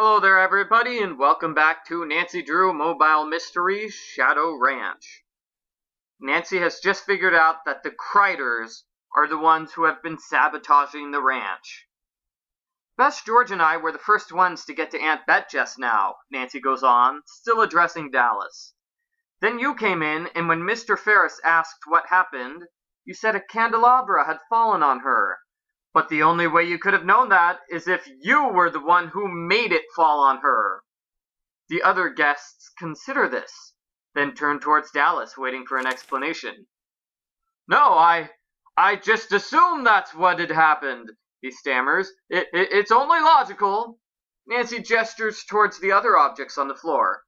Hello there, everybody, and welcome back to Nancy Drew Mobile Mysteries Shadow Ranch. Nancy has just figured out that the Criders are the ones who have been sabotaging the ranch. Bess, George, and I were the first ones to get to Aunt Bet just now, Nancy goes on, still addressing Dallas. Then you came in, and when Mr. Ferris asked what happened, you said a candelabra had fallen on her. But the only way you could have known that is if you were the one who made it fall on her. The other guests consider this, then turn towards Dallas, waiting for an explanation. No, I just assumed that's what had happened, he stammers. It's only logical. Nancy gestures towards the other objects on the floor.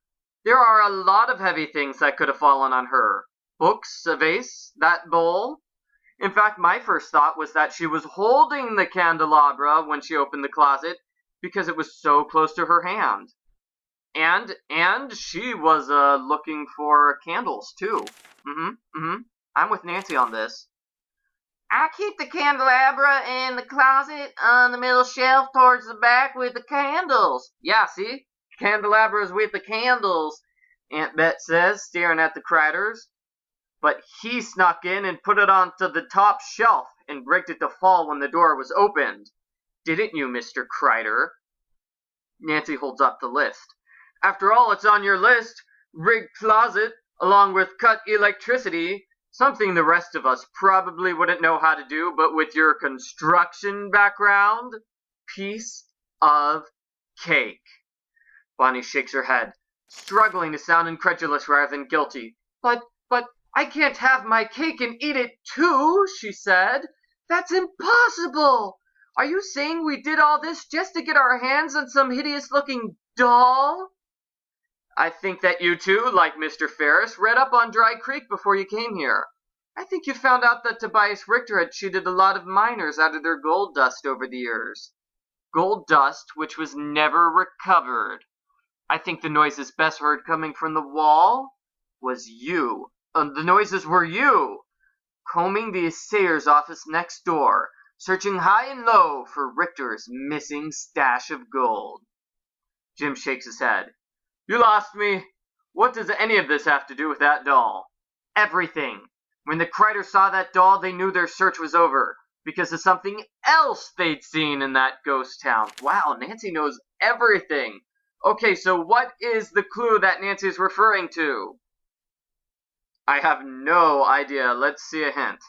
There are a lot of heavy things that could have fallen on her. Books, a vase, that bowl. In fact, my first thought was that she was holding the candelabra when she opened the closet because it was so close to her hand. And she was looking for candles too. I'm with Nancy on this. I keep the candelabra in the closet on the middle shelf towards the back with the candles. Yeah, see? Candelabras with the candles, Aunt Bet says, staring at the Criders. But he snuck in and put it onto the top shelf and rigged it to fall when the door was opened. Didn't you, Mr. Crider? Nancy holds up the list. After all, it's on your list. Rigged closet, along with cut electricity. Something the rest of us probably wouldn't know how to do, but with your construction background, piece of cake. Bonnie shakes her head, struggling to sound incredulous rather than guilty. But I can't have my cake and eat it too, she said. That's impossible. Are you saying we did all this just to get our hands on some hideous-looking doll? I think that you two, like Mr. Ferris, read up on Dry Creek before you came here. I think you found out that Tobias Richter had cheated a lot of miners out of their gold dust over the years. Gold dust which was never recovered. I think the noises Bess heard coming from the wall was you. The noises were you, combing the assayer's office next door, searching high and low for Richter's missing stash of gold. Jim shakes his head. You lost me. What does any of this have to do with that doll? Everything. When the Criders saw that doll, they knew their search was over, because of something else they'd seen in that ghost town. Wow, Nancy knows everything. Okay, so what is the clue that Nancy is referring to? I have no idea. Let's see a hint.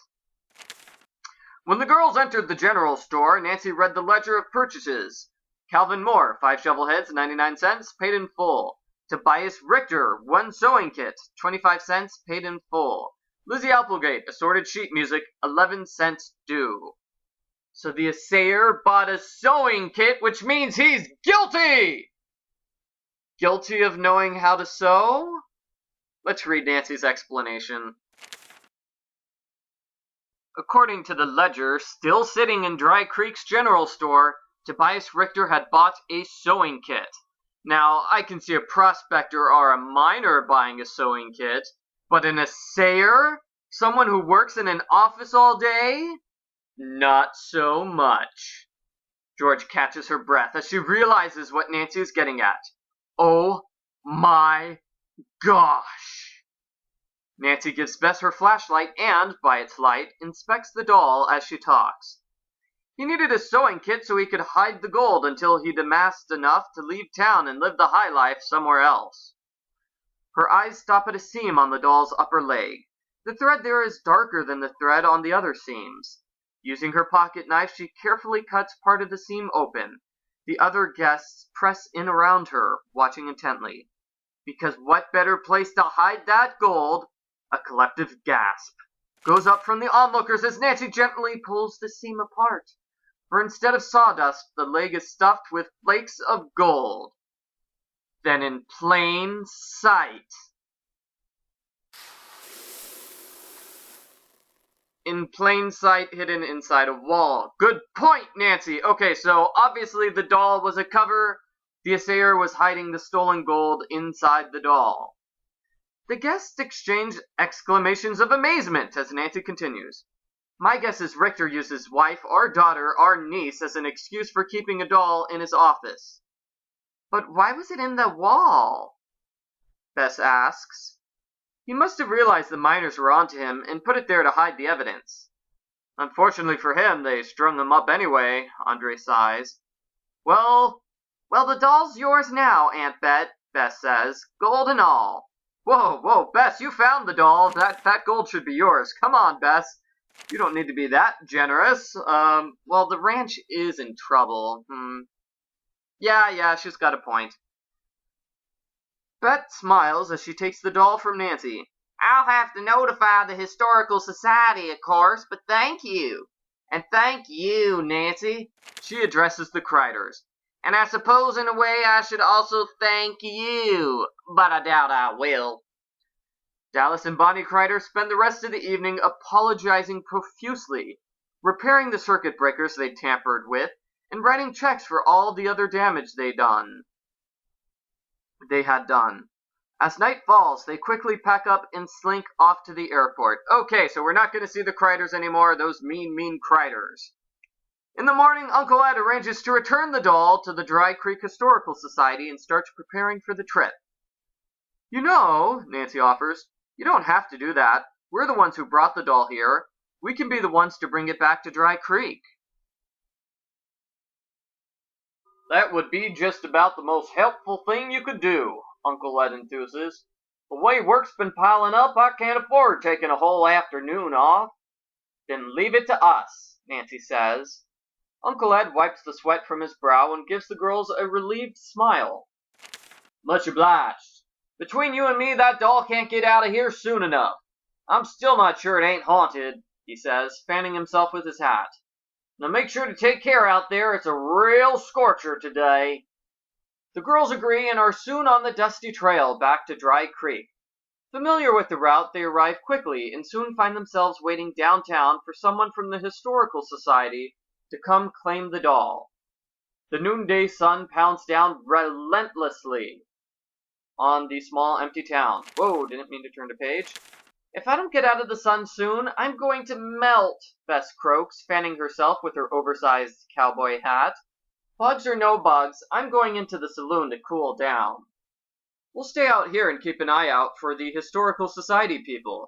When the girls entered the general store, Nancy read the ledger of purchases. Calvin Moore, 5 shovel heads, 99 cents, paid in full. Tobias Richter, 1 sewing kit, 25 cents, paid in full. Lizzie Applegate, assorted sheet music, 11 cents due. So the assayer bought a sewing kit, which means he's guilty! Guilty of knowing how to sew? Let's read Nancy's explanation. According to the ledger, still sitting in Dry Creek's general store, Tobias Richter had bought a sewing kit. Now, I can see a prospector or a miner buying a sewing kit, but an assayer? Someone who works in an office all day? Not so much. George catches her breath as she realizes what Nancy is getting at. Oh my gosh! Nancy gives Bess her flashlight and, by its light, inspects the doll as she talks. He needed a sewing kit so he could hide the gold until he'd amassed enough to leave town and live the high life somewhere else. Her eyes stop at a seam on the doll's upper leg. The thread there is darker than the thread on the other seams. Using her pocket knife, she carefully cuts part of the seam open. The other guests press in around her, watching intently. Because what better place to hide that gold? A collective gasp goes up from the onlookers as Nancy gently pulls the seam apart. For instead of sawdust, the leg is stuffed with flakes of gold. Then in plain sight. In plain sight, hidden inside a wall. Good point, Nancy! Okay, so obviously the doll was a cover. The assayer was hiding the stolen gold inside the doll. The guests exchange exclamations of amazement as Nancy continues. My guess is Richter used his wife or daughter or niece as an excuse for keeping a doll in his office. But why was it in the wall? Bess asks. He must have realized the miners were onto him and put it there to hide the evidence. Unfortunately for him, they strung him up anyway, Andre sighs. Well, the doll's yours now, Aunt Bet, Bess says, gold and all. Whoa, Bess, you found the doll. That gold should be yours. Come on, Bess. You don't need to be that generous. Well, the ranch is in trouble. Yeah, she's got a point. Bet smiles as she takes the doll from Nancy. I'll have to notify the Historical Society, of course, but thank you. And thank you, Nancy. She addresses the Criders. And I suppose in a way I should also thank you, but I doubt I will. Dallas and Bonnie Crider spend the rest of the evening apologizing profusely, repairing the circuit breakers they tampered with, and writing checks for all the other damage they had done. As night falls, they quickly pack up and slink off to the airport. Okay, so we're not going to see the Criders anymore, those mean Criders. In the morning, Uncle Ed arranges to return the doll to the Dry Creek Historical Society and starts preparing for the trip. You know, Nancy offers, you don't have to do that. We're the ones who brought the doll here. We can be the ones to bring it back to Dry Creek. That would be just about the most helpful thing you could do, Uncle Ed enthuses. The way work's been piling up, I can't afford taking a whole afternoon off. Then leave it to us, Nancy says. Uncle Ed wipes the sweat from his brow and gives the girls a relieved smile. Much obliged. Between you and me, that doll can't get out of here soon enough. I'm still not sure it ain't haunted, he says, fanning himself with his hat. Now make sure to take care out there. It's a real scorcher today. The girls agree and are soon on the dusty trail back to Dry Creek. Familiar with the route, they arrive quickly and soon find themselves waiting downtown for someone from the Historical Society to come claim the doll. The noonday sun pounds down relentlessly on the small empty town. Whoa, didn't mean to turn the page. If I don't get out of the sun soon, I'm going to melt, Bess croaks, fanning herself with her oversized cowboy hat. Bugs or no bugs, I'm going into the saloon to cool down. We'll stay out here and keep an eye out for the Historical Society people,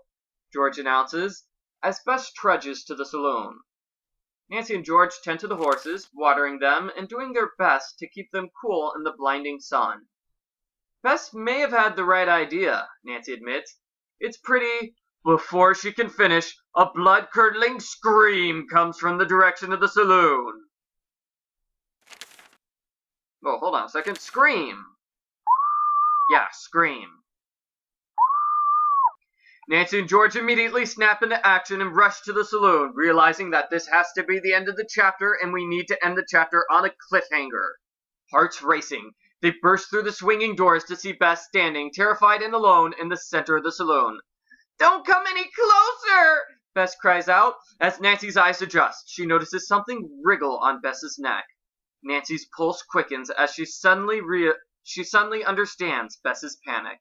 George announces, as Bess trudges to the saloon. Nancy and George tend to the horses, watering them and doing their best to keep them cool in the blinding sun. Bess may have had the right idea, Nancy admits. It's pretty. Before she can finish, a blood-curdling scream comes from the direction of the saloon. Oh, hold on a second. Scream. Yeah, scream. Nancy and George immediately snap into action and rush to the saloon, realizing that this has to be the end of the chapter and we need to end the chapter on a cliffhanger. Hearts racing, they burst through the swinging doors to see Bess standing, terrified and alone, in the center of the saloon. Don't come any closer, Bess cries out. As Nancy's eyes adjust, she notices something wriggle on Bess's neck. Nancy's pulse quickens as she suddenly understands Bess's panic.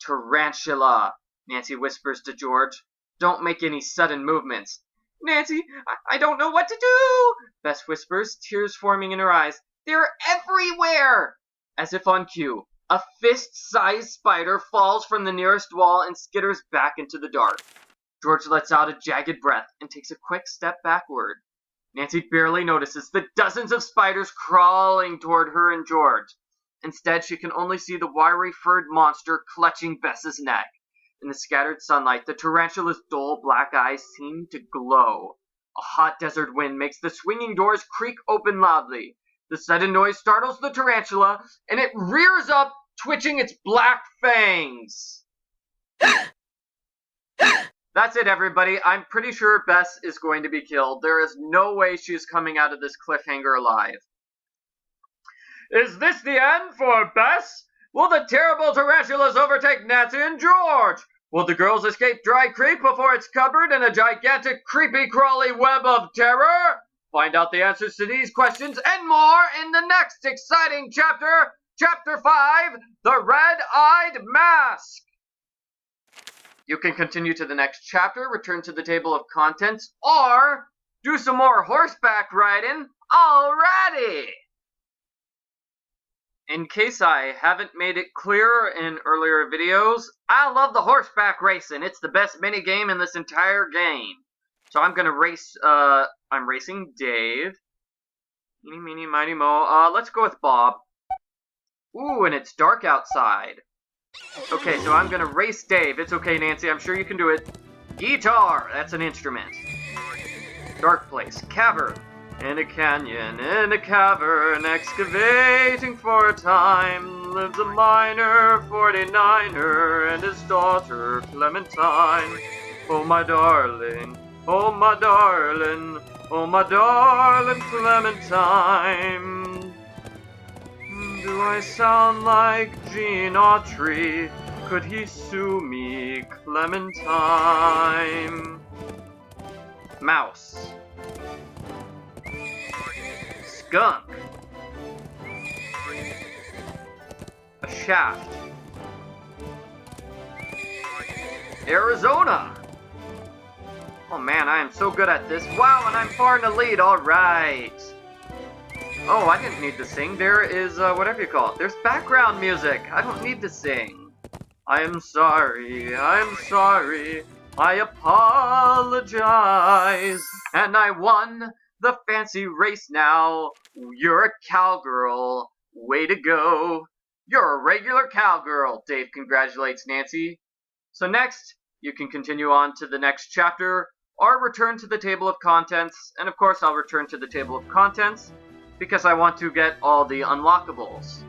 Tarantula, Nancy whispers to George. Don't make any sudden movements. Nancy, I don't know what to do, Bess whispers, tears forming in her eyes. They're everywhere! As if on cue, a fist-sized spider falls from the nearest wall and skitters back into the dark. George lets out a jagged breath and takes a quick step backward. Nancy barely notices the dozens of spiders crawling toward her and George. Instead, she can only see the wiry furred monster clutching Bess's neck. In the scattered sunlight, the tarantula's dull black eyes seem to glow. A hot desert wind makes the swinging doors creak open loudly. The sudden noise startles the tarantula, and it rears up, twitching its black fangs. That's it, everybody. I'm pretty sure Bess is going to be killed. There is no way she is coming out of this cliffhanger alive. Is this the end for Bess? Will the terrible tarantulas overtake Nancy and George? Will the girls escape Dry Creek before it's covered in a gigantic, creepy, crawly web of terror? Find out the answers to these questions and more in the next exciting chapter, Chapter 5, The Red-Eyed Mask. You can continue to the next chapter, return to the table of contents, or do some more horseback riding already. In case I haven't made it clear in earlier videos, I love the horseback racing. It's the best mini game in this entire game. So I'm gonna race, I'm racing Dave. Eeny, meeny, miny, mo. Let's go with Bob. Ooh, and it's dark outside. Okay, so I'm gonna race Dave. It's okay, Nancy, I'm sure you can do it. Guitar, that's an instrument. Dark place, cavern. In a canyon, in a cavern, excavating for a time, lives a miner, 49er, and his daughter, Clementine. Oh, my darling, oh, my darling, oh, my darling Clementine. Do I sound like Gene Autry? Could he sue me, Clementine? Mouse. Skunk. A shaft. Arizona. Oh man, I am so good at this. Wow, and I'm far in the lead. Alright. Oh, I didn't need to sing. There is, whatever you call it. There's background music. I don't need to sing. I am sorry. I am sorry. I apologize. And I won the fancy race now. You're a cowgirl. Way to go. You're a regular cowgirl. Dave congratulates Nancy. So next, you can continue on to the next chapter, or return to the table of contents. And of course, I'll return to the table of contents because I want to get all the unlockables.